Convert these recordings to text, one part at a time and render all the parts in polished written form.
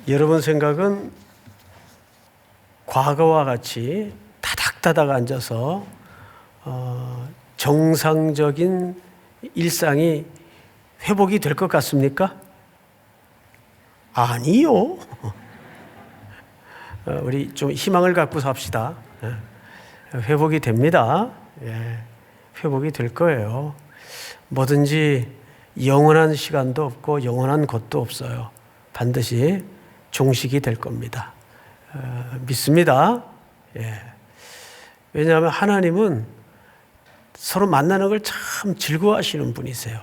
여러분 생각은 과거와 같이 다닥다닥 앉아서 정상적인 일상이 회복이 될 것 같습니까? 아니요. 우리 좀 희망을 갖고 삽시다. 회복이 됩니다. 회복이 될 거예요. 뭐든지 영원한 시간도 없고 영원한 것도 없어요. 반드시 종식이 될 겁니다. 믿습니다. 왜냐하면 하나님은 서로 만나는 걸 참 즐거워하시는 분이세요.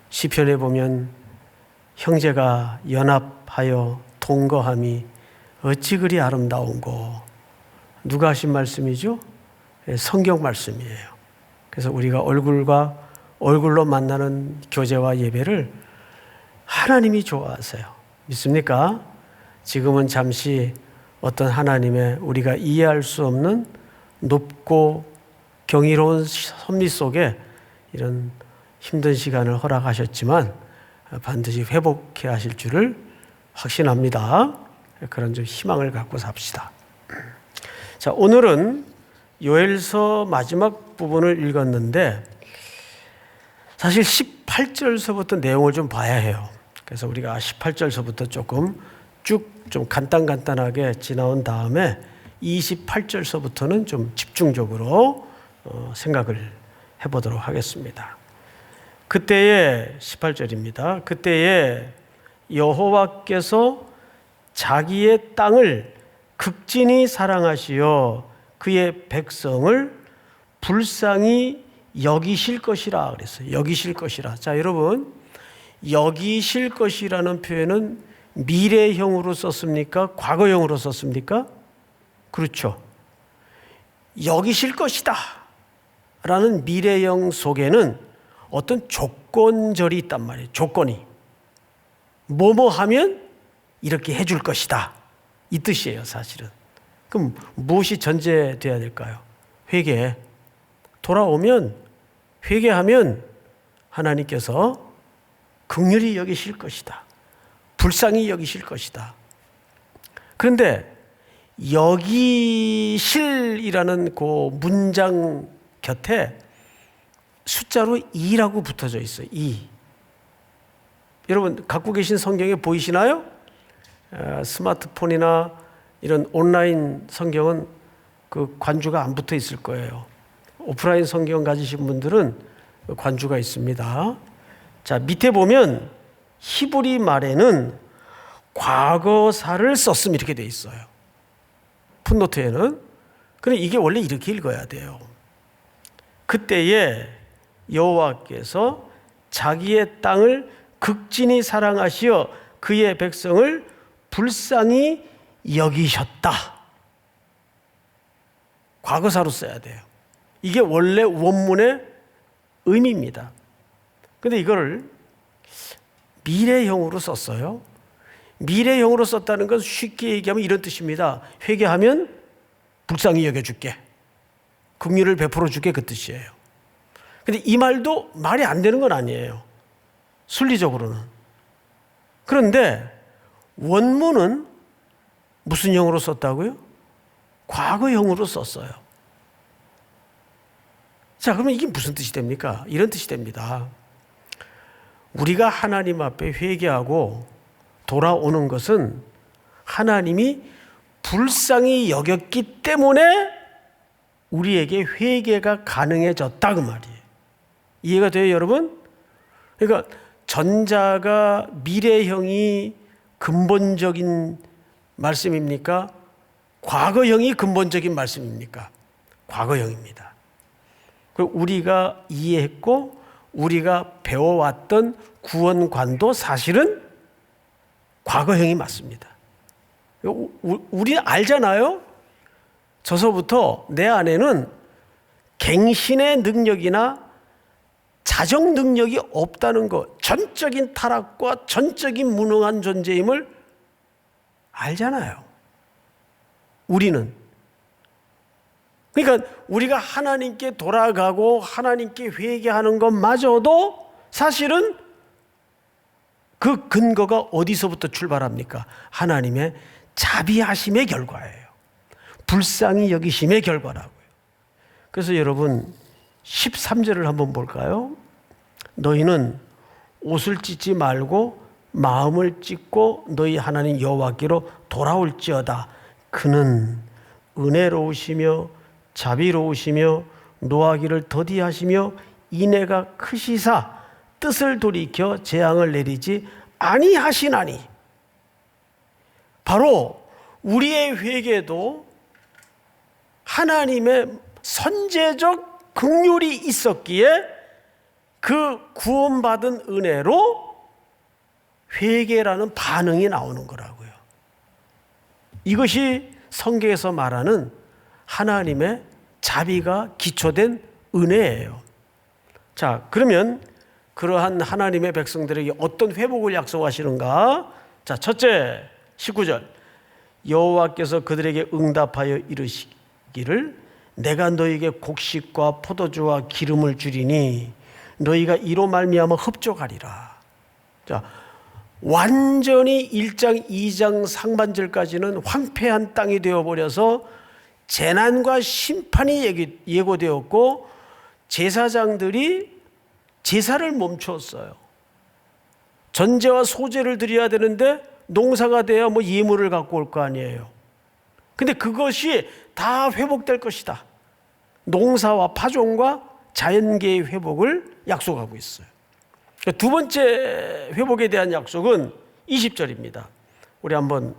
시편에 보면 형제가 연합하여 동거함이 어찌 그리 아름다운고, 누가 하신 말씀이죠? 성경 말씀이에요. 그래서 우리가 얼굴과 얼굴로 만나는 교제와 예배를 하나님이 좋아하세요. 믿습니까? 지금은 잠시 어떤 하나님의 우리가 이해할 수 없는 높고 경이로운 섭리 속에 이런 힘든 시간을 허락하셨지만 반드시 회복해 하실 줄을 확신합니다. 그런 좀 희망을 갖고 삽시다. 자, 오늘은 요엘서 마지막 부분을 읽었는데 사실 18절서부터 내용을 좀 봐야 해요. 그래서 우리가 18절서부터 조금 쭉 좀 간단하게 지나온 다음에 28절서부터는 좀 집중적으로 생각을 해보도록 하겠습니다. 그때에 18절입니다. 그때에 여호와께서 자기의 땅을 극진히 사랑하시어 그의 백성을 불쌍히 여기실 것이라 그랬어요. 여기실 것이라. 자, 여러분, 여기실 것이라는 표현은 미래형으로 썼습니까? 과거형으로 썼습니까? 그렇죠. 여기실 것이다 라는 미래형 속에는 어떤 조건절이 있단 말이에요. 조건이. 뭐뭐 하면 이렇게 해줄 것이다, 이 뜻이에요, 사실은. 그럼 무엇이 전제돼야 될까요? 회개. 돌아오면, 회개하면 하나님께서 긍휼히 여기실 것이다, 불쌍히 여기실 것이다. 그런데 여기실이라는 그 문장 곁에 숫자로 2라고 붙어져 있어요. 2. 여러분 갖고 계신 성경에 보이시나요? 스마트폰이나 이런 온라인 성경은 그 관주가 안 붙어 있을 거예요. 오프라인 성경 가지신 분들은 관주가 있습니다. 자, 밑에 보면 히브리 말에는 과거사를 썼음 이렇게 돼 있어요. 풋노트에는. 그런데 이게 원래 이렇게 읽어야 돼요. 그때에 여호와께서 자기의 땅을 극진히 사랑하시어 그의 백성을 불쌍히 여기셨다. 과거사로 써야 돼요. 이게 원래 원문의 의미입니다. 그런데 이거를 미래형으로 썼어요. 미래형으로 썼다는 건 쉽게 얘기하면 이런 뜻입니다. 회개하면 불쌍히 여겨줄게, 긍휼을 베풀어 줄게, 그 뜻이에요. 그런데 이 말도 말이 안 되는 건 아니에요, 순리적으로는. 그런데 원문은 무슨 형으로 썼다고요? 과거형으로 썼어요. 자, 그러면 이게 무슨 뜻이 됩니까? 이런 뜻이 됩니다. 우리가 하나님 앞에 회개하고 돌아오는 것은 하나님이 불쌍히 여겼기 때문에 우리에게 회개가 가능해졌다, 그 말이에요. 이해가 돼요, 여러분? 그러니까 전자가 미래형이 근본적인 말씀입니까? 과거형이 근본적인 말씀입니까? 과거형입니다. 그리고 우리가 이해했고 우리가 배워왔던 구원관도 사실은 과거형이 맞습니다. 우리 알잖아요. 저서부터 내 안에는 갱신의 능력이나 자정 능력이 없다는 것, 전적인 타락과 전적인 무능한 존재임을 알잖아요, 우리는. 그러니까 우리가 하나님께 돌아가고 하나님께 회개하는 것마저도 사실은 그 근거가 어디서부터 출발합니까? 하나님의 자비하심의 결과예요. 불쌍히 여기심의 결과라고요. 그래서 여러분 13절을 한번 볼까요? 너희는 옷을 찢지 말고 마음을 찢고 너희 하나님 여호와께로 돌아올지어다. 그는 은혜로우시며 자비로우시며 노하기를 더디하시며 인애가 크시사 뜻을 돌이켜 재앙을 내리지 아니하시나니. 바로 우리의 회개도 하나님의 선제적 긍휼이 있었기에 그 구원받은 은혜로 회개라는 반응이 나오는 거라고요. 이것이 성경에서 말하는 하나님의 자비가 기초된 은혜예요. 자, 그러면 그러한 하나님의 백성들에게 어떤 회복을 약속하시는가? 자, 첫째 19절 여호와께서 그들에게 응답하여 이르시기를 내가 너희에게 곡식과 포도주와 기름을 주리니 너희가 이로 말미암아 흡족하리라. 자, 완전히 1장 2장 상반절까지는 황폐한 땅이 되어버려서 재난과 심판이 예고되었고 제사장들이 제사를 멈췄어요. 전제와 소제를 드려야 되는데 농사가 돼야 뭐 예물을 갖고 올 거 아니에요. 근데 그것이 다 회복될 것이다. 농사와 파종과 자연계의 회복을 약속하고 있어요. 두 번째 회복에 대한 약속은 20절입니다. 우리 한번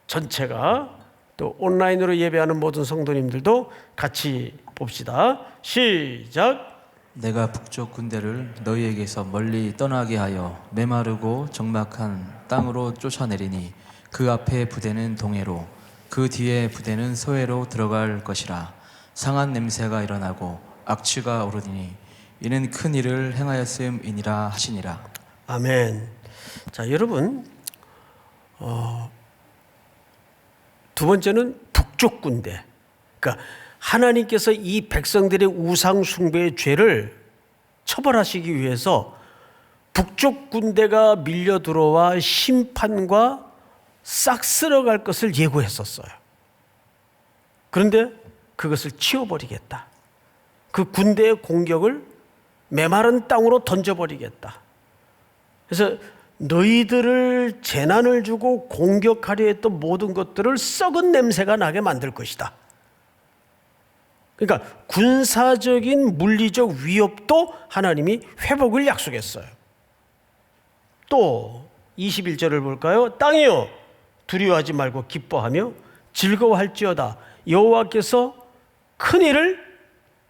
전체가 또 온라인으로 예배하는 모든 성도님들도 같이 봅시다. 시작. 내가 북쪽 군대를 너희에게서 멀리 떠나게 하여 메마르고 적막한 땅으로 쫓아내리니 그 앞에 부대는 동해로 그 뒤에 부대는 서해로 들어갈 것이라. 상한 냄새가 일어나고 악취가 오르니 이는 큰 일을 행하였음이니라 하시니라. 아멘. 자, 여러분, 두 번째는 북쪽 군대. 그러니까 하나님께서 이 백성들의 우상 숭배의 죄를 처벌하시기 위해서 북쪽 군대가 밀려 들어와 심판과 싹 쓸어갈 것을 예고했었어요. 그런데 그것을 치워버리겠다. 그 군대의 공격을 메마른 땅으로 던져버리겠다. 그래서 너희들을 재난을 주고 공격하려 했던 모든 것들을 썩은 냄새가 나게 만들 것이다. 그러니까 군사적인 물리적 위협도 하나님이 회복을 약속했어요. 또 21절을 볼까요? 땅이여 두려워하지 말고 기뻐하며 즐거워할지어다. 여호와께서 큰 일을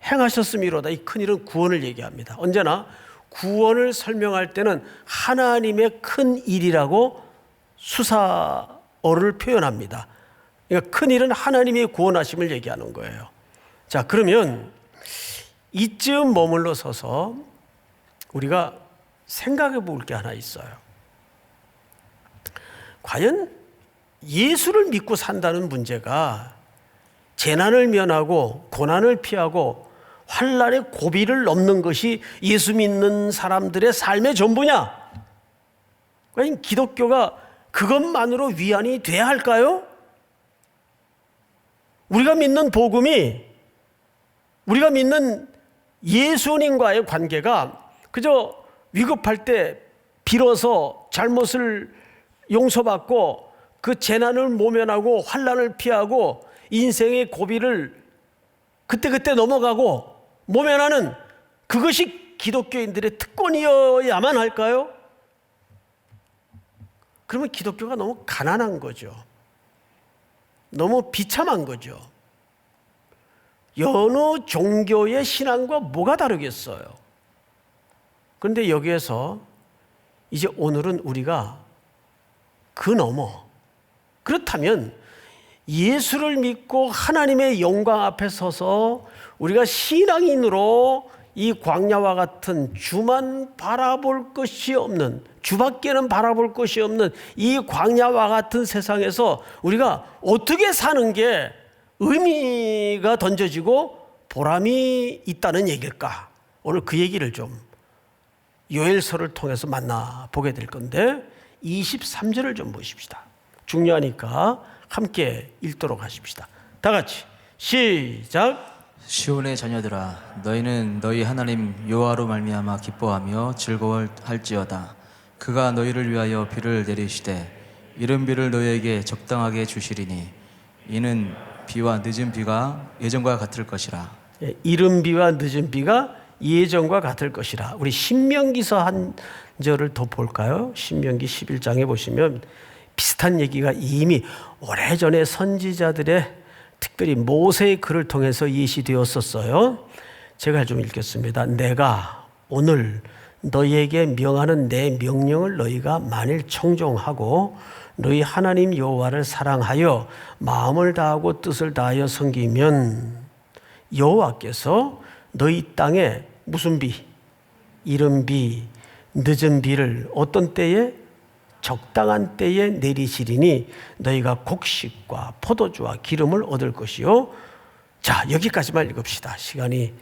행하셨음이로다. 이 큰 일은 구원을 얘기합니다. 언제나 구원을 설명할 때는 하나님의 큰 일이라고 수사어를 표현합니다. 그러니까 큰 일은 하나님의 구원하심을 얘기하는 거예요. 자, 그러면 이쯤 머물러 서서 우리가 생각해 볼 게 하나 있어요. 과연 예수를 믿고 산다는 문제가 재난을 면하고 고난을 피하고 환난의 고비를 넘는 것이 예수 믿는 사람들의 삶의 전부냐? 과연 기독교가 그것만으로 위안이 돼야 할까요? 우리가 믿는 복음이, 우리가 믿는 예수님과의 관계가 그저 위급할 때 빌어서 잘못을 용서받고 그 재난을 모면하고 환난을 피하고 인생의 고비를 그때그때 넘어가고 모면하는 그것이 기독교인들의 특권이어야만 할까요? 그러면 기독교가 너무 가난한 거죠. 너무 비참한 거죠. 여느 종교의 신앙과 뭐가 다르겠어요? 그런데 여기에서 이제 오늘은 우리가 그 너머, 그렇다면 예수를 믿고 하나님의 영광 앞에 서서 우리가 신앙인으로 이 광야와 같은 주만 바라볼 것이 없는, 주밖에는 바라볼 것이 없는 이 광야와 같은 세상에서 우리가 어떻게 사는 게 의미가 던져지고 보람이 있다는 얘기일까? 오늘 그 얘기를 좀 요엘서를 통해서 만나보게 될 건데 23절을 좀 보십시다. 중요하니까 함께 읽도록 하십시다. 다 같이 시작. 시온의 자녀들아 너희는 너희 하나님 여호와로 말미암아 기뻐하며 즐거워할지어다. 그가 너희를 위하여 비를 내리시되 이른 비를 너희에게 적당하게 주시리니 이는 비와 늦은 비가 예전과 같을 것이라. 이른 비와 늦은 비가 예전과 같을 것이라. 우리 신명기서 한 절을 더 볼까요? 신명기 11장에 보시면 비슷한 얘기가 이미 오래전에 선지자들의 특별히 모세의 글을 통해서 예시되었었어요. 제가 좀 읽겠습니다. 내가 오늘 너희에게 명하는 내 명령을 너희가 만일 청종하고 너희 하나님 여호와를 사랑하여 마음을 다하고 뜻을 다하여 섬기면 여호와께서 너희 땅에 무슨 비? 이른 비, 늦은 비를 어떤 때에? 적당한 때에 내리시리니 너희가 곡식과 포도주와 기름을 얻을 것이요. 자, 여기까지만 읽읍시다. 시간이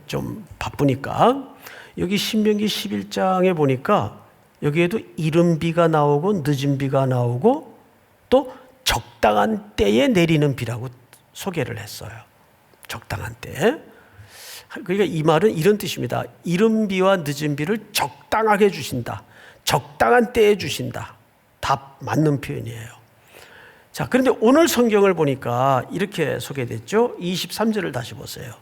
좀 바쁘니까. 여기 신명기 11장에 보니까 여기에도 이른 비가 나오고 늦은 비가 나오고 또 적당한 때에 내리는 비라고 소개를 했어요. 적당한 때. 그러니까 이 말은 이런 뜻입니다. 이른 비와 늦은 비를 적당하게 주신다. 적당한 때에 주신다. 다 맞는 표현이에요. 자, 그런데 오늘 성경을 보니까 이렇게 소개됐죠. 23절을 다시 보세요.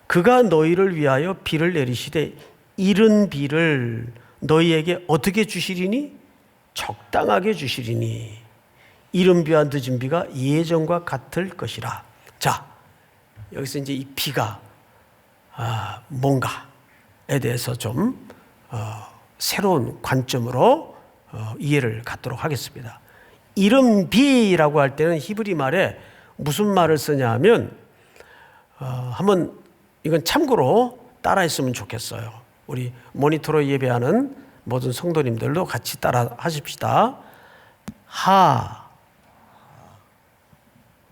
그가 너희를 위하여 비를 내리시되 이른 비를 너희에게 어떻게 주시리니? 적당하게 주시리니 이른 비와 늦은 비가 예전과 같을 것이라. 자, 여기서 이제 이 비가 뭔가에 대해서 좀 새로운 관점으로 이해를 갖도록 하겠습니다. 이른 비라고 할 때는 히브리 말에 무슨 말을 쓰냐 하면 한번 이건 참고로 따라했으면 좋겠어요. 우리 모니터로 예배하는 모든 성도님들도 같이 따라 하십시다.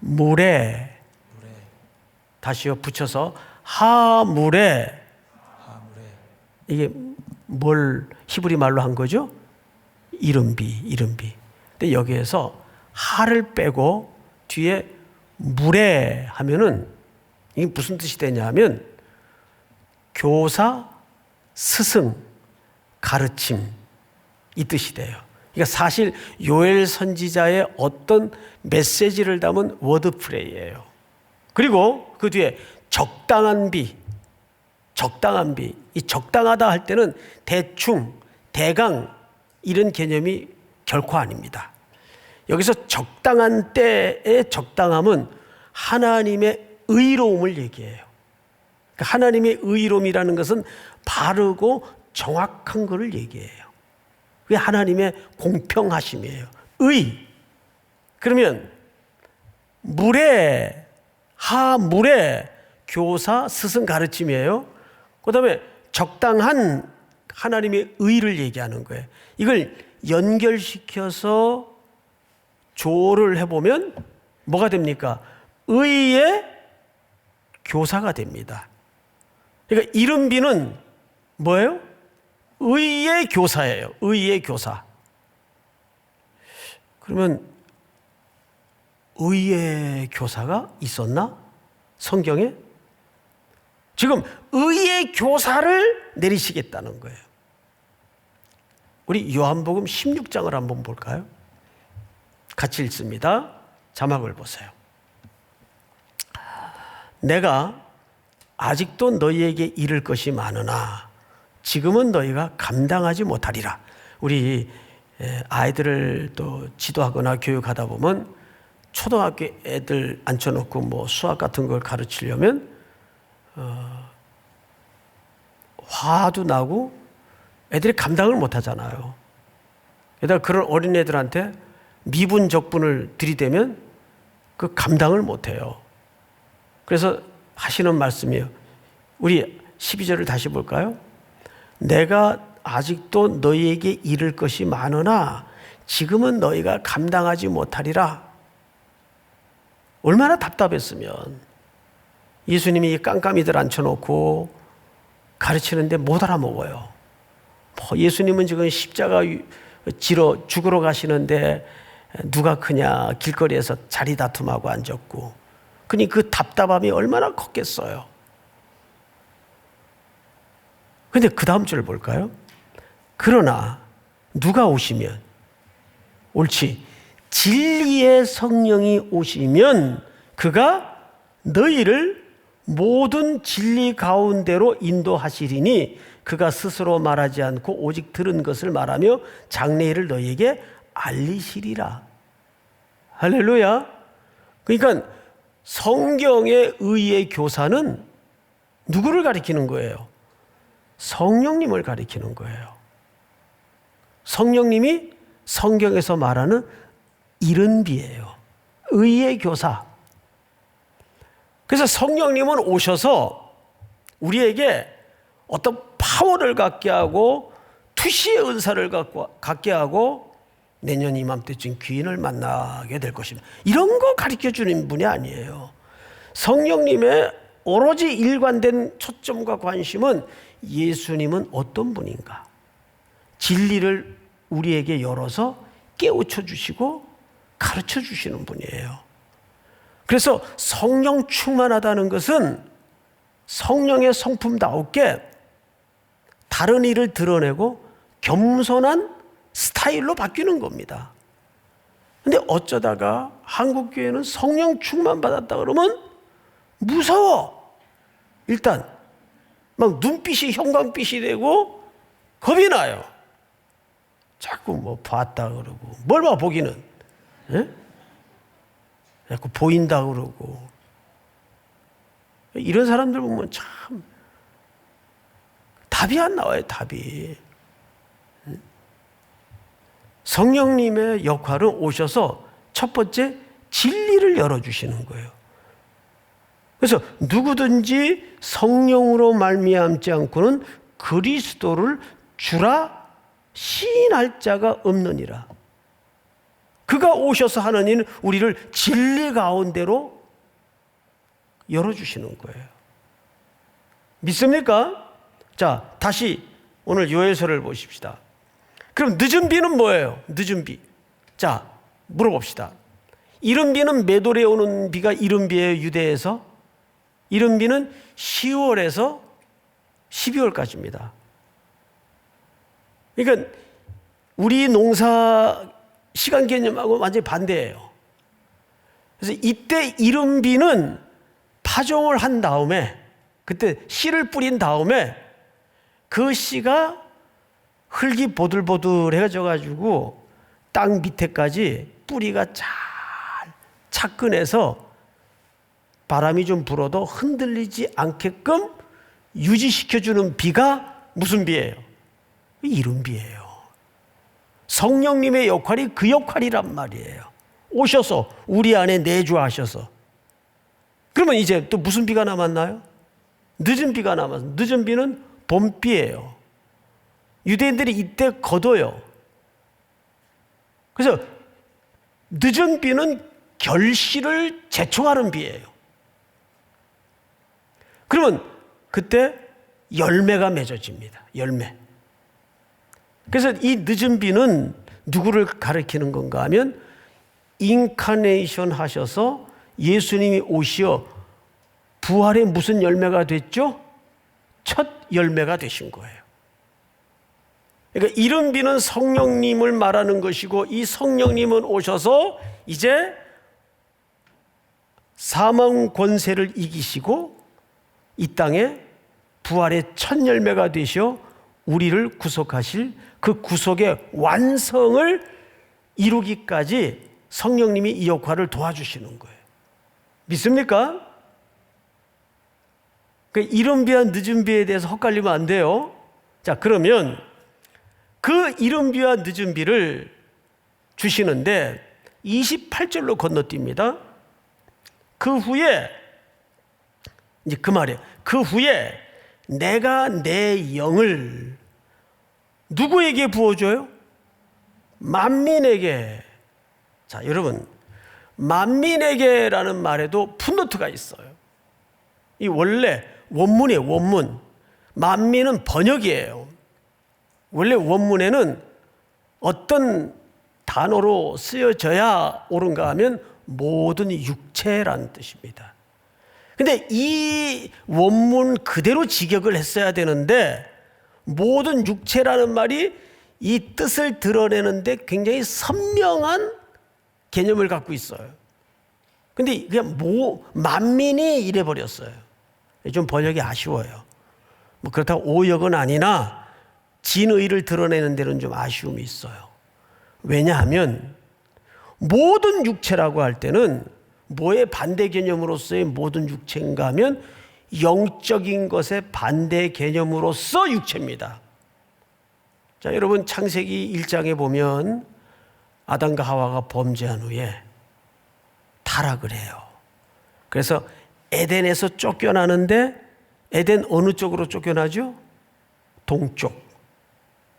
물에 다시요 붙여서 하물에. 이게 뭘 히브리 말로 한 거죠? 이른 비. 근데 여기에서 하를 빼고 뒤에 물에 하면은 이게 무슨 뜻이 되냐면 교사, 스승, 가르침 이 뜻이 돼요. 그러니까 사실 요엘 선지자의 어떤 메시지를 담은 워드플레이예요. 그리고 그 뒤에 적당한 비. 이 적당하다 할 때는 대충, 대강 이런 개념이 결코 아닙니다. 여기서 적당한 때의 적당함은 하나님의 의로움을 얘기해요. 그러니까 하나님의 의로움이라는 것은 바르고 정확한 것을 얘기해요. 그게 하나님의 공평하심이에요. 그러면 하물에 교사, 스승 가르침이에요. 그 다음에 적당한 하나님의 의를 얘기하는 거예요. 이걸 연결시켜서 조를 해보면 뭐가 됩니까? 의의 교사가 됩니다. 그러니까 이른 비는 뭐예요? 의의 교사예요. 의의 교사. 그러면 의의 교사가 있었나? 성경에? 지금 의의 교사를 내리시겠다는 거예요. 우리 요한복음 16장을 한번 볼까요? 같이 읽습니다. 자막을 보세요. 내가 아직도 너희에게 이를 것이 많으나 지금은 너희가 감당하지 못하리라. 우리 아이들을 또 지도하거나 교육하다 보면 초등학교 애들 앉혀놓고 뭐 수학 같은 걸 가르치려면 화도 나고 애들이 감당을 못 하잖아요. 게다가 그런 어린애들한테 미분 적분을 들이대면 그 감당을 못 해요. 그래서 하시는 말씀이에요. 우리 12절을 다시 볼까요? 내가 아직도 너희에게 이를 것이 많으나 지금은 너희가 감당하지 못하리라. 얼마나 답답했으면 예수님이 깜깜이들 앉혀놓고 가르치는데 못 알아먹어요. 예수님은 지금 십자가 지러 죽으러 가시는데 누가 크냐 길거리에서 자리 다툼하고 앉았고, 그니 그 답답함이 얼마나 컸겠어요. 근데 그 다음 줄 볼까요? 그러나 누가 오시면, 옳지, 진리의 성령이 오시면 그가 너희를 모든 진리 가운데로 인도하시리니 그가 스스로 말하지 않고 오직 들은 것을 말하며 장래일을 너희에게 알리시리라. 할렐루야. 그러니까 성경의 의의 교사는 누구를 가리키는 거예요? 성령님을 가리키는 거예요. 성령님이 성경에서 말하는 이른비예요. 의의 교사. 그래서 성령님은 오셔서 우리에게 어떤 파워를 갖게 하고 투시의 은사를 갖게 하고 내년 이맘때쯤 귀인을 만나게 될 것입니다. 이런 거 가르쳐주는 분이 아니에요. 성령님의 오로지 일관된 초점과 관심은 예수님은 어떤 분인가, 진리를 우리에게 열어서 깨우쳐 주시고 가르쳐 주시는 분이에요. 그래서 성령 충만하다는 것은 성령의 성품다우게 다른 일을 드러내고 겸손한 스타일로 바뀌는 겁니다. 근데 어쩌다가 한국 교회는 성령 충만 받았다 그러면 무서워. 일단 막 눈빛이 형광빛이 되고 겁이 나요. 자꾸 뭐 봤다 그러고, 뭘 봐 보기는, 예? 자꾸 보인다 그러고. 이런 사람들 보면 참 답이 안 나와요. 답이. 성령님의 역할은 오셔서 첫 번째 진리를 열어주시는 거예요. 그래서 누구든지 성령으로 말미암지 않고는 그리스도를 주라 시인할 자가 없느니라. 그가 오셔서 하는 일은 우리를 진리 가운데로 열어주시는 거예요. 믿습니까? 자, 다시 오늘 요엘서를 보십시다. 그럼 늦은 비는 뭐예요? 늦은 비. 자, 물어봅시다. 이른 비는 몇 월에 오는 비가 이른 비예요, 유대에서? 이른 비는 10월에서 12월까지입니다. 그러니까 우리 농사 시간 개념하고 완전히 반대예요. 그래서 이때 이른 비는 파종을 한 다음에, 그때 씨를 뿌린 다음에 그 씨가 흙이 보들보들해져 가지고 땅 밑에까지 뿌리가 잘 착근해서 바람이 좀 불어도 흔들리지 않게끔 유지시켜주는 비가 무슨 비예요? 이른 비예요. 성령님의 역할이 그 역할이란 말이에요. 오셔서 우리 안에 내주하셔서. 그러면 이제 또 무슨 비가 남았나요? 늦은 비가 남았어요. 늦은 비는 봄비예요. 유대인들이 이때 거둬요. 그래서 늦은 비는 결실을 재촉하는 비예요. 그러면 그때 열매가 맺어집니다. 열매. 그래서 이 늦은 비는 누구를 가리키는 건가 하면 인카네이션 하셔서 예수님이 오시어 부활의 무슨 열매가 됐죠? 첫 열매가 되신 거예요. 그러니까 이른 비는 성령님을 말하는 것이고, 이 성령님은 오셔서 이제 사망 권세를 이기시고 이 땅에 부활의 첫 열매가 되셔 우리를 구속하실 그 구속의 완성을 이루기까지 성령님이 이 역할을 도와주시는 거예요. 믿습니까? 그 이른 비와 늦은 비에 대해서 헛갈리면 안 돼요. 자, 그러면 그 이른 비와 늦은 비를 주시는데 28절로 건너뜁니다. 그 후에 이제 그 말이에요. 그 후에 내가 내 영을 누구에게 부어줘요? 만민에게. 자, 여러분, 만민에게라는 말에도 풋노트가 있어요. 이 원래 원문이에요. 원문. 만민은 번역이에요. 원래 원문에는 어떤 단어로 쓰여져야 옳은가 하면 모든 육체라는 뜻입니다. 근데 이 원문 그대로 직역을 했어야 되는데 모든 육체라는 말이 이 뜻을 드러내는데 굉장히 선명한 개념을 갖고 있어요. 근데 그냥 만민이 이래 버렸어요. 좀 번역이 아쉬워요. 뭐 그렇다고 오역은 아니나 진의를 드러내는 데는 좀 아쉬움이 있어요. 왜냐하면 모든 육체라고 할 때는 뭐의 반대 개념으로서의 모든 육체인가 하면 영적인 것의 반대 개념으로서 육체입니다. 자, 여러분 창세기 1장에 보면 아담과 하와가 범죄한 후에 타락을 해요. 그래서 에덴에서 쫓겨나는데 에덴 어느 쪽으로 쫓겨나죠?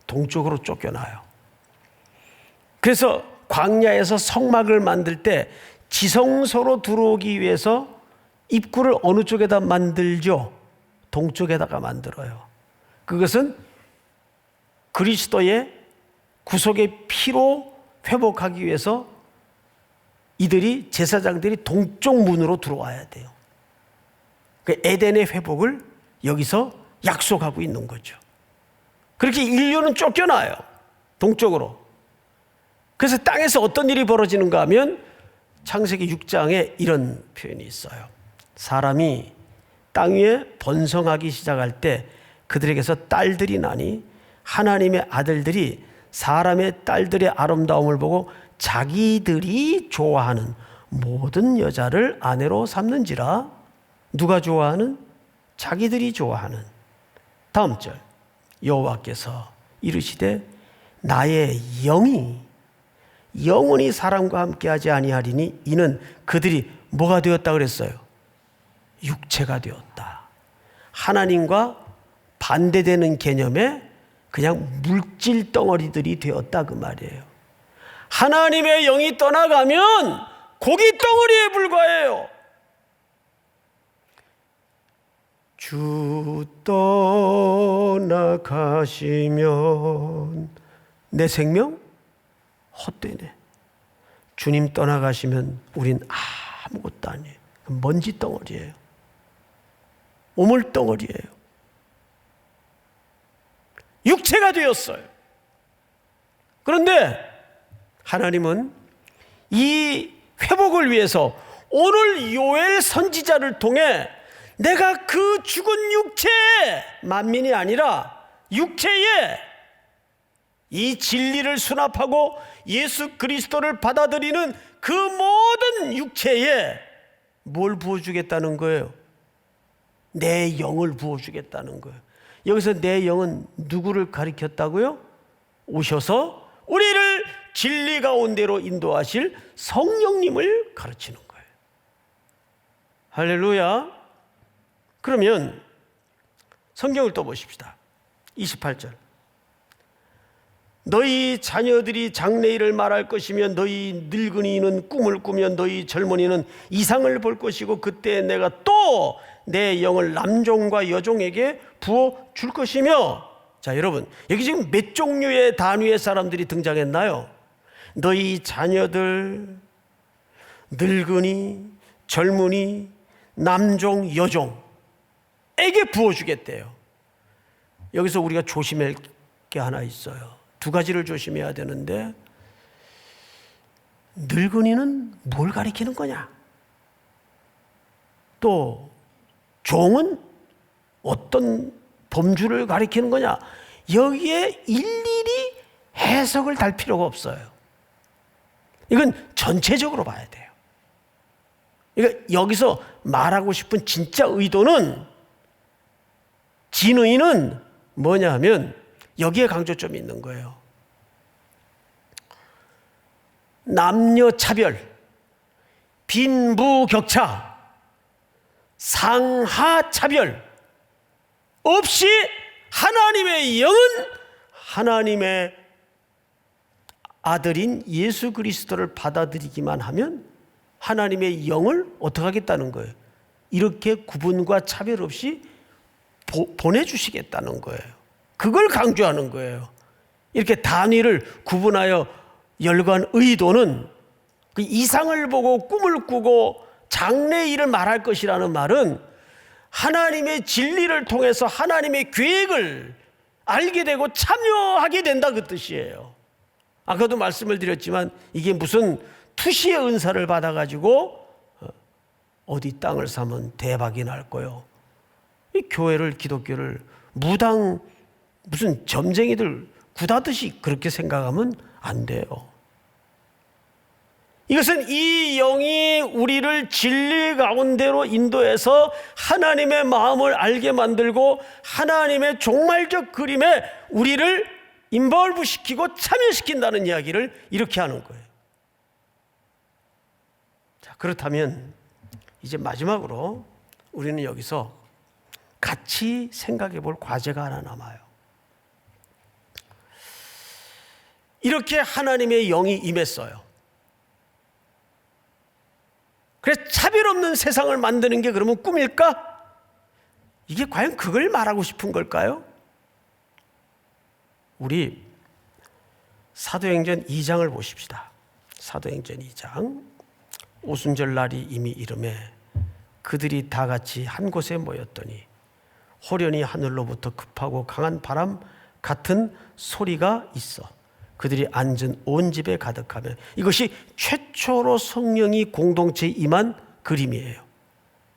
동쪽으로 쫓겨나요. 그래서 광야에서 성막을 만들 때 지성소로 들어오기 위해서 입구를 어느 쪽에다 만들죠? 동쪽에다가 만들어요. 그것은 그리스도의 구속의 피로 회복하기 위해서 이들이 제사장들이 동쪽 문으로 들어와야 돼요. 그 에덴의 회복을 여기서 약속하고 있는 거죠. 그렇게 인류는 쫓겨나요. 동쪽으로. 그래서 땅에서 어떤 일이 벌어지는가 하면 창세기 6장에 이런 표현이 있어요. 사람이 땅 위에 번성하기 시작할 때 그들에게서 딸들이 나니 하나님의 아들들이 사람의 딸들의 아름다움을 보고 자기들이 좋아하는 모든 여자를 아내로 삼는지라. 누가 좋아하는? 자기들이 좋아하는. 다음 절. 여호와께서 이르시되 나의 영이 영원히 사람과 함께하지 아니하리니 이는 그들이 뭐가 되었다 그랬어요? 육체가 되었다. 하나님과 반대되는 개념에 그냥 물질 덩어리들이 되었다 그 말이에요. 하나님의 영이 떠나가면 고기 덩어리에 불과해요. 주 떠나가시면 내 생명 헛되네. 주님 떠나가시면 우린 아무것도 아니에요. 먼지 덩어리예요. 오물 덩어리예요. 육체가 되었어요. 그런데 하나님은 이 회복을 위해서 오늘 요엘 선지자를 통해 내가 그 죽은 육체에 만민이 아니라 육체에 이 진리를 수납하고 예수 그리스도를 받아들이는 그 모든 육체에 뭘 부어주겠다는 거예요? 내 영을 부어주겠다는 거예요. 여기서 내 영은 누구를 가리켰다고요? 오셔서 우리를 진리 가운데로 인도하실 성령님을 가르치는 거예요. 할렐루야. 그러면 성경을 또 보십시다. 28절. 너희 자녀들이 장래일을 말할 것이며 너희 늙은이는 꿈을 꾸며 너희 젊은이는 이상을 볼 것이고 그때 내가 또 내 영을 남종과 여종에게 부어 줄 것이며. 자, 여러분 여기 지금 몇 종류의 단위의 사람들이 등장했나요? 너희 자녀들, 늙은이, 젊은이, 남종, 여종에게 부어주겠대요. 여기서 우리가 조심할 게 하나 있어요. 두 가지를 조심해야 되는데, 늙은이는 뭘 가리키는 거냐? 또 종은 어떤 범주를 가리키는 거냐? 여기에 일일이 해석을 달 필요가 없어요. 이건 전체적으로 봐야 돼요. 그러니까 여기서 말하고 싶은 진짜 의도는, 진의는 뭐냐 하면 여기에 강조점이 있는 거예요. 남녀 차별, 빈부격차, 상하 차별 없이 하나님의 영은 하나님의 아들인 예수 그리스도를 받아들이기만 하면 하나님의 영을 어떻게 하겠다는 거예요? 이렇게 구분과 차별 없이 보내주시겠다는 거예요. 그걸 강조하는 거예요. 이렇게 단위를 구분하여 열거한 의도는 그 이상을 보고 꿈을 꾸고 장래의 일을 말할 것이라는 말은 하나님의 진리를 통해서 하나님의 계획을 알게 되고 참여하게 된다 그 뜻이에요. 아까도 말씀을 드렸지만 이게 무슨 투시의 은사를 받아가지고 어디 땅을 사면 대박이 날 거요. 이 교회를 기독교를 무당 무슨 점쟁이들 구다듯이 그렇게 생각하면 안 돼요. 이것은 이 영이 우리를 진리 가운데로 인도해서 하나님의 마음을 알게 만들고 하나님의 종말적 그림에 우리를 인볼브 시키고 참여시킨다는 이야기를 이렇게 하는 거예요. 자, 그렇다면 이제 마지막으로 우리는 여기서 같이 생각해 볼 과제가 하나 남아요. 이렇게 하나님의 영이 임했어요. 그래서 차별 없는 세상을 만드는 게 그러면 꿈일까? 이게 과연 그걸 말하고 싶은 걸까요? 우리 사도행전 2장을 보십시다. 사도행전 2장. 오순절 날이 이미 이름에 그들이 다 같이 한 곳에 모였더니 호련히 하늘로부터 급하고 강한 바람 같은 소리가 있어 그들이 앉은 온 집에 가득하며, 이것이 최초로 성령이 공동체에 임한 그림이에요.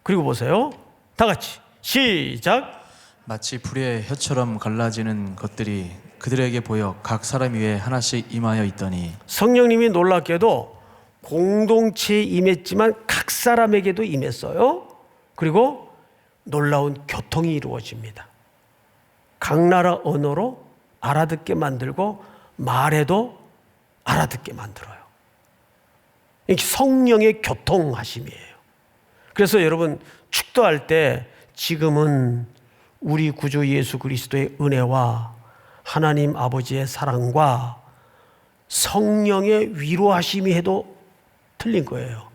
그리고 보세요. 다 같이 시작. 마치 불의 혀처럼 갈라지는 것들이 그들에게 보여 각 사람 위에 하나씩 임하여 있더니, 성령님이 놀랍게도 공동체에 임했지만 각 사람에게도 임했어요. 그리고 놀라운 교통이 이루어집니다. 각 나라 언어로 알아듣게 만들고 말해도 알아듣게 만들어요. 이게 성령의 교통하심이에요. 그래서 여러분 축도할 때 지금은 우리 구주 예수 그리스도의 은혜와 하나님 아버지의 사랑과 성령의 위로하심이 해도 틀린 거예요.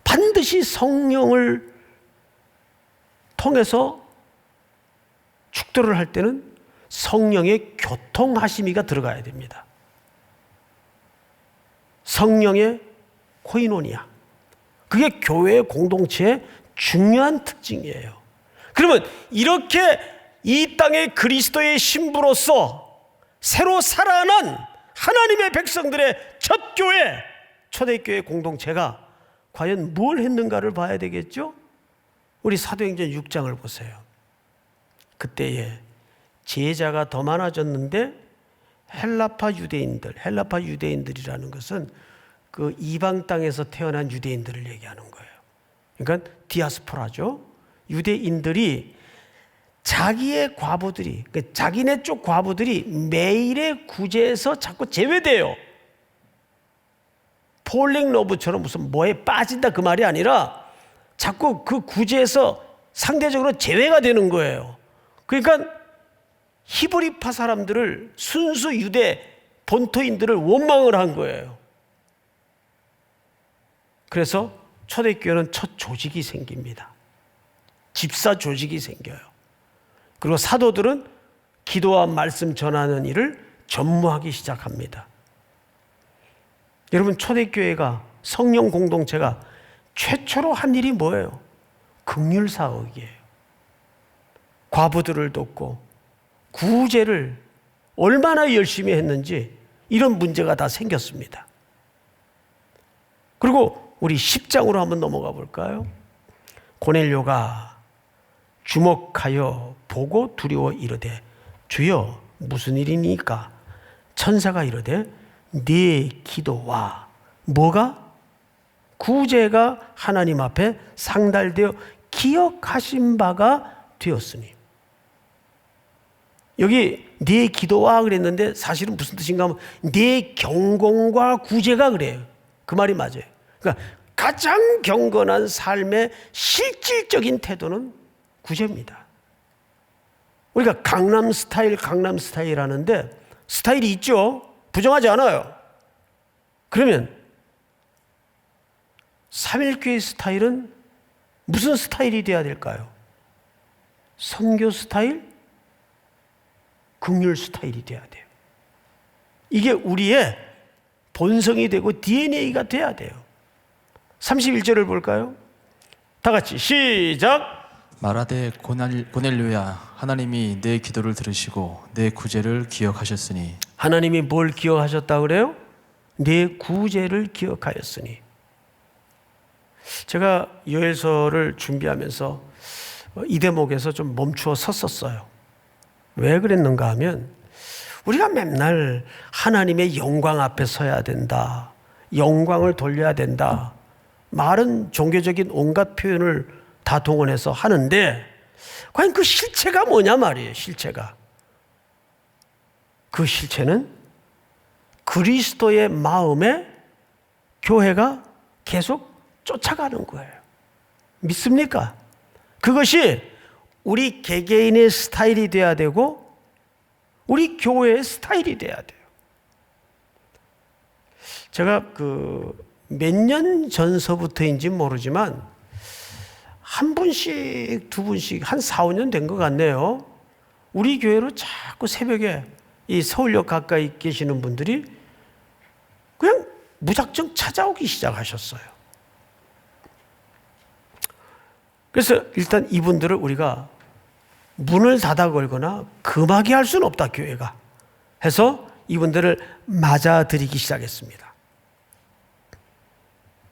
반드시 성령을 통해서 축도를 할 때는 성령의 교통하심이가 들어가야 됩니다. 성령의 코이노니아. 그게 교회의 공동체의 중요한 특징이에요. 그러면 이렇게 이 땅의 그리스도의 신부로서 새로 살아난 하나님의 백성들의 첫 교회, 초대교회 공동체가 과연 뭘 했는가를 봐야 되겠죠? 우리 사도행전 6장을 보세요. 그때에 제자가 더 많아졌는데 헬라파 유대인들이라는 것은 그 이방 땅에서 태어난 유대인들을 얘기하는 거예요. 그러니까 디아스포라죠. 유대인들이 자기의 과부들이, 자기네 쪽 과부들이 매일의 구제에서 자꾸 제외돼요. 폴링 러브처럼 무슨 뭐에 빠진다 그 말이 아니라 자꾸 그 구제에서 상대적으로 제외가 되는 거예요. 그러니까 히브리파 사람들을, 순수 유대 본토인들을 원망을 한 거예요. 그래서 초대교회는 첫 조직이 생깁니다. 집사 조직이 생겨요. 그리고 사도들은 기도와 말씀 전하는 일을 전무하기 시작합니다. 여러분, 초대교회가, 성령 공동체가 최초로 한 일이 뭐예요? 긍휼사역이에요. 과부들을 돕고 구제를 얼마나 열심히 했는지 이런 문제가 다 생겼습니다. 그리고 우리 10장으로 한번 넘어가 볼까요? 고넬료가 주목하여 보고 두려워 이르되 주여 무슨 일이니까? 천사가 이르되 네 기도와 뭐가? 구제가 하나님 앞에 상달되어 기억하신 바가 되었으니. 여기 네 기도와 그랬는데 사실은 무슨 뜻인가 하면 네 경공과 구제가 그래요. 그 말이 맞아요. 그러니까 가장 경건한 삶의 실질적인 태도는 구제입니다. 우리가 강남 스타일 하는데 스타일이 있죠. 부정하지 않아요. 그러면 삼일교회 스타일은 무슨 스타일이 돼야 될까요? 선교 스타일? 긍휼 스타일이 돼야 돼요. 이게 우리의 본성이 되고 DNA가 돼야 돼요. 31절을 볼까요? 다 같이 시작. 말하되 고넬료야, 하나님이 내 기도를 들으시고 내 구제를 기억하셨으니. 하나님이 뭘 기억하셨다 그래요? 내 구제를 기억하였으니. 제가 요엘서를 준비하면서 이 대목에서 좀 멈추어 섰었어요. 왜 그랬는가 하면 우리가 맨날 하나님의 영광 앞에 서야 된다, 영광을 돌려야 된다, 말은 종교적인 온갖 표현을 다 동원해서 하는데 과연 그 실체가 뭐냐 말이에요. 실체가, 그 실체는 그리스도의 마음에 교회가 계속 쫓아가는 거예요. 믿습니까? 그것이 우리 개개인의 스타일이 돼야 되고 우리 교회의 스타일이 돼야 돼요. 제가 몇 년 전서부터인지 모르지만 한 분씩 두 분씩 한 4, 5년 된 것 같네요. 우리 교회로 자꾸 새벽에 이 서울역 가까이 계시는 분들이 그냥 무작정 찾아오기 시작하셨어요. 그래서 일단 이분들을 우리가 문을 닫아 걸거나 금하게 할 수는 없다, 교회가. 해서 이분들을 맞아들이기 시작했습니다.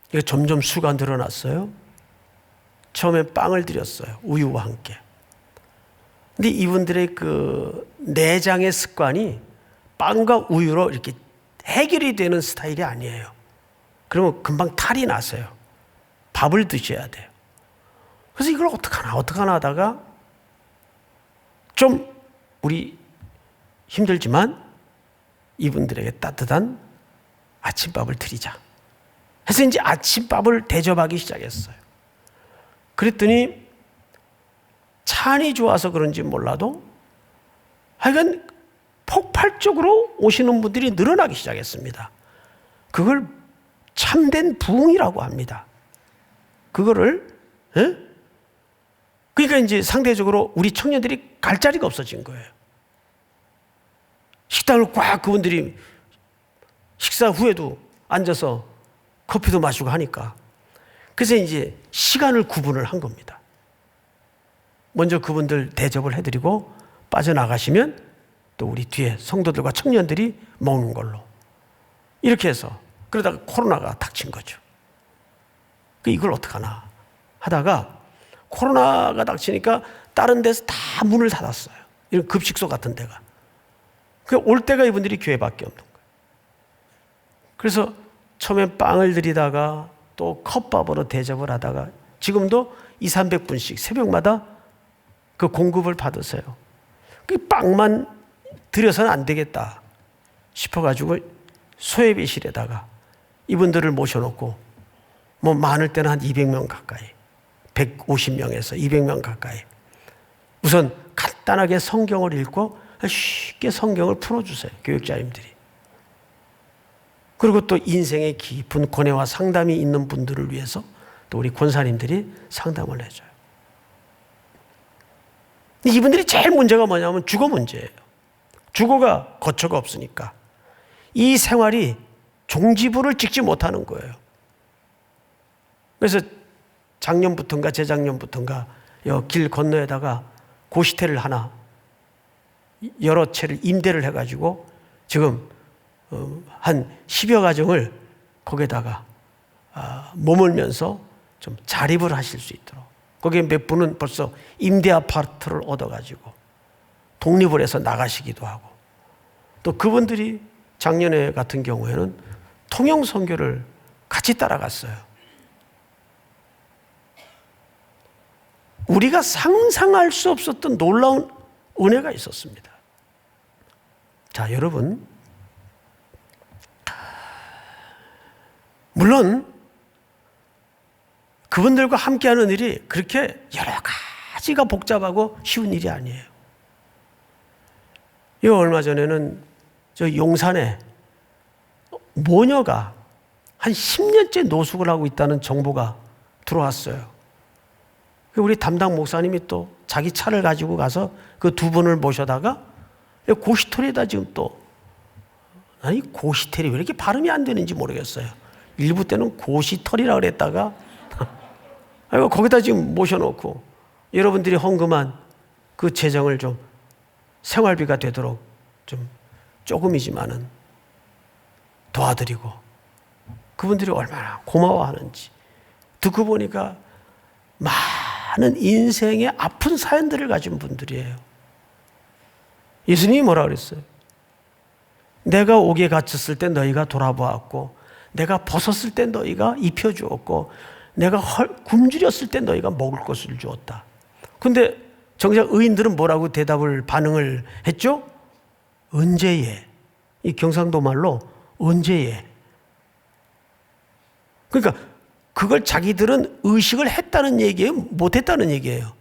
이게 점점 수가 늘어났어요. 처음에 빵을 드렸어요. 우유와 함께. 근데 이분들의 그 내장의 습관이 빵과 우유로 이렇게 해결이 되는 스타일이 아니에요. 그러면 금방 탈이 나서요. 밥을 드셔야 돼요. 그래서 이걸 어떡하나 하다가 좀 우리 힘들지만 이분들에게 따뜻한 아침밥을 드리자 해서 이제 아침밥을 대접하기 시작했어요. 그랬더니 찬이 좋아서 그런지 몰라도 하여간 폭발적으로 오시는 분들이 늘어나기 시작했습니다. 그걸 참된 부흥이라고 합니다. 그거를 그러니까 이제 상대적으로 우리 청년들이 갈 자리가 없어진 거예요. 식당을 꽉 그분들이 식사 후에도 앉아서 커피도 마시고 하니까 그래서 이제 시간을 구분을 한 겁니다. 먼저 그분들 대접을 해드리고 빠져나가시면 또 우리 뒤에 성도들과 청년들이 먹는 걸로 이렇게 해서 그러다가 코로나가 닥친 거죠. 이걸 어떡하나 하다가 코로나가 닥치니까 다른 데서 다 문을 닫았어요. 이런 급식소 같은 데가. 올 때가 이분들이 교회밖에 없는 거예요. 그래서 처음엔 빵을 드리다가 또 컵밥으로 대접을 하다가 지금도 200~300분씩 새벽마다 그 공급을 받으세요. 그 빵만 드려서는 안 되겠다 싶어가지고 소예배실에다가 이분들을 모셔놓고 뭐 많을 때는 한 200명 가까이 150명에서 200명 가까이 우선 간단하게 성경을 읽고 쉽게 성경을 풀어주세요. 교육자님들이. 그리고 또 인생의 깊은 고뇌와 상담이 있는 분들을 위해서 또 우리 권사님들이 상담을 해줘요. 이분들이 제일 문제가 뭐냐면 주거 문제예요. 주거가 거처가 없으니까 이 생활이 종지부를 찍지 못하는 거예요. 그래서 작년부터인가 재작년부터인가 길 건너에다가 고시텔을 하나 여러 채를 임대를 해가지고 지금 한 10여 가정을 거기에다가 머물면서 좀 자립을 하실 수 있도록 거기에 몇 분은 벌써 임대 아파트를 얻어가지고 독립을 해서 나가시기도 하고 또 그분들이 작년에 같은 경우에는 통영 선교를 같이 따라갔어요. 우리가 상상할 수 없었던 놀라운 은혜가 있었습니다. 자, 여러분, 물론 그분들과 함께하는 일이 그렇게 여러 가지가 복잡하고 쉬운 일이 아니에요. 이 얼마 전에는 저 용산에 모녀가 한 10년째 노숙을 하고 있다는 정보가 들어왔어요. 우리 담당 목사님이 또 자기 차를 가지고 가서 그 두 분을 모셔다가 고시텔이다 지금 또. 아니 고시텔이 왜 이렇게 발음이 안 되는지 모르겠어요. 일부 때는 고시털이라 그랬다가 아이고 거기다 지금 모셔놓고 여러분들이 헌금한 그 재정을 좀 생활비가 되도록 좀 조금이지만은 도와드리고 그분들이 얼마나 고마워하는지 듣고 보니까 많은 인생의 아픈 사연들을 가진 분들이에요. 예수님이 뭐라 그랬어요? 내가 옥에 갇혔을 때 너희가 돌아보았고 내가 벗었을 때 너희가 입혀주었고 내가 굶주렸을 때 너희가 먹을 것을 주었다. 근데 정작 의인들은 뭐라고 반응을 했죠? 언제예? 이 경상도 말로 언제예? 그러니까 그걸 자기들은 의식을 했다는 얘기예요? 못했다는 얘기예요?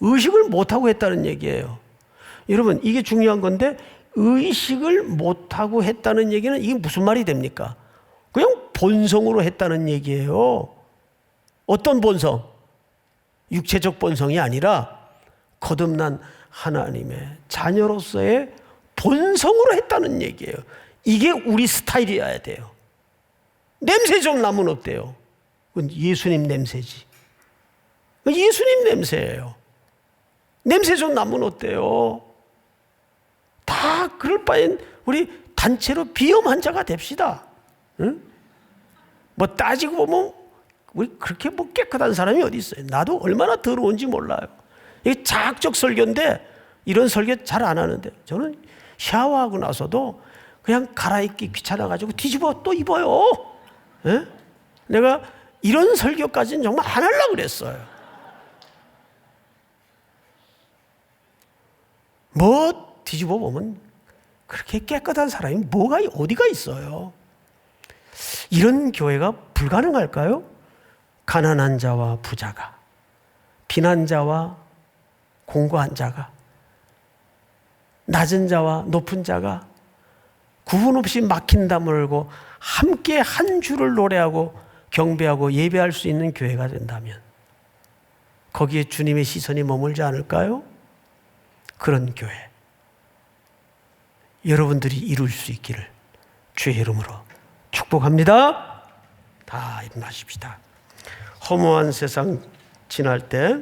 의식을 못하고 했다는 얘기예요. 여러분 이게 중요한 건데 의식을 못하고 했다는 얘기는 이게 무슨 말이 됩니까? 그냥 본성으로 했다는 얘기예요. 어떤 본성? 육체적 본성이 아니라 거듭난 하나님의 자녀로서의 본성으로 했다는 얘기예요. 이게 우리 스타일이어야 돼요. 냄새 좀 나면 어때요? 그건 예수님 냄새지. 그건 예수님 냄새예요. 냄새 좀 나면 어때요? 다 그럴 바엔 우리 단체로 비염 환자가 됩시다. 응? 뭐 따지고 보면 우리 그렇게 뭐 깨끗한 사람이 어디 있어요? 나도 얼마나 더러운지 몰라요. 이게 자학적 설교인데 이런 설교 잘 안 하는데 저는 샤워하고 나서도 그냥 갈아입기 귀찮아가지고 뒤집어 또 입어요. 에? 내가 이런 설교까지는 정말 안 하려고 그랬어요. 뭐 뒤집어 보면 그렇게 깨끗한 사람이 어디가 있어요? 이런 교회가 불가능할까요? 가난한 자와 부자가, 비난자와 공고한 자가, 낮은 자와 높은 자가 구분 없이 막힌 담을 열고 함께 한 주를 노래하고 경배하고 예배할 수 있는 교회가 된다면 거기에 주님의 시선이 머물지 않을까요? 그런 교회 여러분들이 이룰 수 있기를 주의 이름으로 축복합니다. 다 일어나십시다. 허무한 세상 지날 때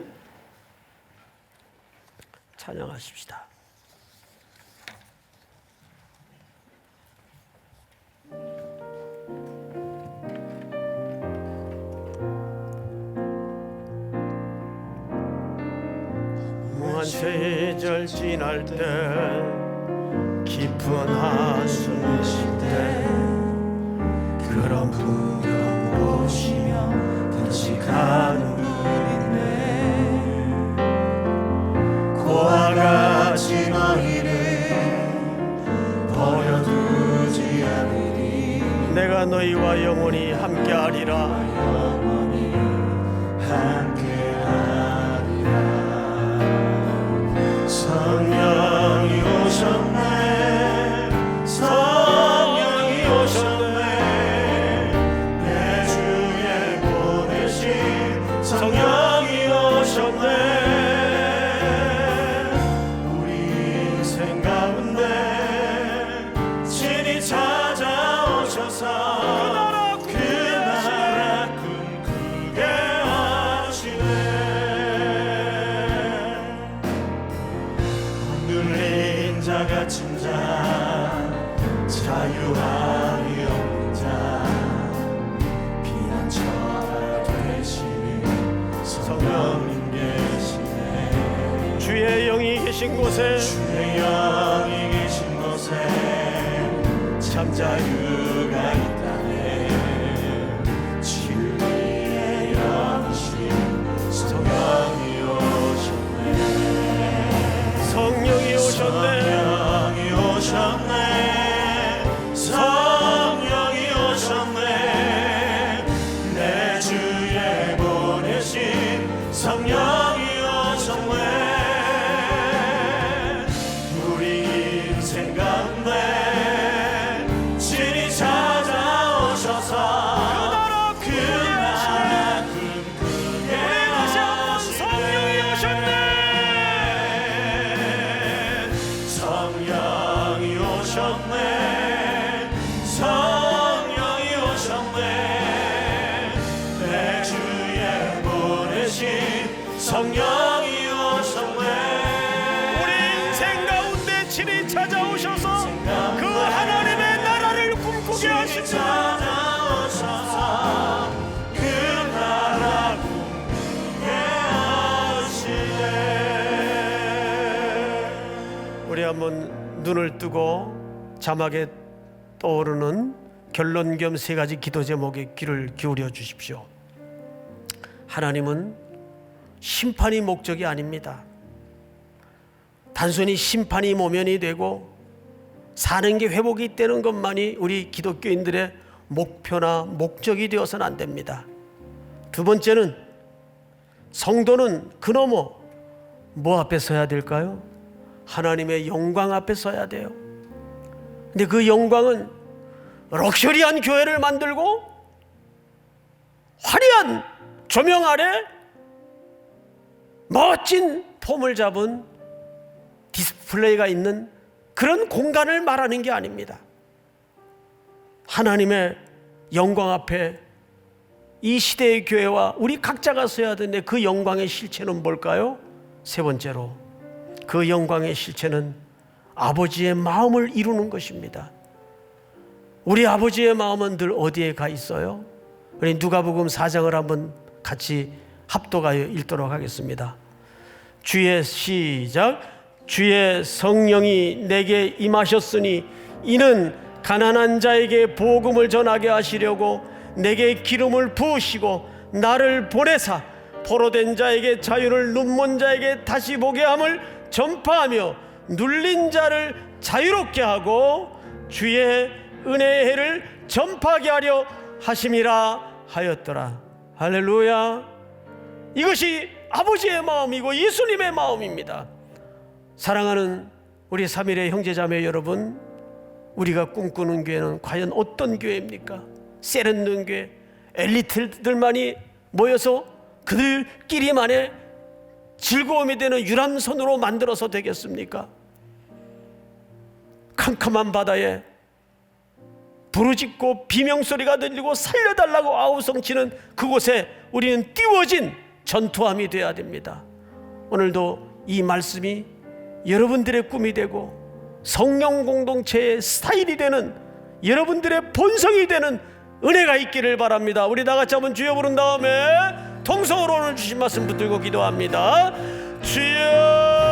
찬양하십시다. 허무한 세절 지날 때 깊은 한숨 쉴 때 그런 풍경 보시며 다시 가는 길인데 고와 같이 너희를 버려두지 않으리 내가 너희와 영원히 함께하리라 영원히 함께하리라 성령이 오셨네 성령이 오셨네 내 주에 보내신 성령이 오셨네 우리 인생 가운데 친히 찾아오셔서 그 나라 꿈꾸게 하시네 흔들린 자 갇힌 자 자유함이 없는 자 피난처가 되시는 성령님 계시네 주의 영이 계신 곳에 주의 영이 계신 곳에 참 자유가 있다네 진리의 영이신 성령이 오셨네 성령이 오셨네 성령이 오셨네 성령이 오셨네 내 주에 보내신 성령이 오셨네 우리 인생 가운데 친히 오셨네 성령이 오셨네 내 주에 보내신 성령이 오셨네 우리 인생 가운데 친히 찾아오셔서 그 하나님의 나라를 꿈꾸게 하십니다 그 나라 꿈꾸게 하시네 우리 한번 눈을 뜨고 자막에 떠오르는 결론 겸 세 가지 기도 제목에 귀를 기울여 주십시오. 하나님은 심판이 목적이 아닙니다. 단순히 심판이 모면이 되고 사는 게 회복이 되는 것만이 우리 기독교인들의 목표나 목적이 되어서는 안 됩니다. 두 번째는 성도는 그 너머 뭐 앞에 서야 될까요? 하나님의 영광 앞에 서야 돼요. 근데 그 영광은 럭셔리한 교회를 만들고 화려한 조명 아래 멋진 폼을 잡은 디스플레이가 있는 그런 공간을 말하는 게 아닙니다. 하나님의 영광 앞에 이 시대의 교회와 우리 각자가 서야 되는데 그 영광의 실체는 뭘까요? 세 번째로 그 영광의 실체는 아버지의 마음을 이루는 것입니다. 우리 아버지의 마음은 늘 어디에 가 있어요? 우리 누가복음 4장을 한번 같이 합독하여 읽도록 하겠습니다. 주의 시작. 주의 성령이 내게 임하셨으니 이는 가난한 자에게 복음을 전하게 하시려고 내게 기름을 부으시고 나를 보내사 포로된 자에게 자유를 눈먼 자에게 다시 보게 함을 전파하며 눌린 자를 자유롭게 하고 주의 은혜의 해를 전파하게 하려 하심이라 하였더라. 할렐루야. 이것이 아버지의 마음이고 예수님의 마음입니다. 사랑하는 우리 삼일의 형제자매 여러분, 우리가 꿈꾸는 교회는 과연 어떤 교회입니까? 세련된 교회, 엘리트들만이 모여서 그들끼리만의 즐거움이 되는 유람선으로 만들어서 되겠습니까? 캄캄한 바다에 부르짖고 비명소리가 들리고 살려달라고 아우성치는 그곳에 우리는 띄워진 전투함이 되어야 됩니다. 오늘도 이 말씀이 여러분들의 꿈이 되고 성령 공동체의 스타일이 되는 여러분들의 본성이 되는 은혜가 있기를 바랍니다. 우리 다 같이 한번 주여 부른 다음에 통성으로 오늘 주신 말씀 붙들고 기도합니다. 주여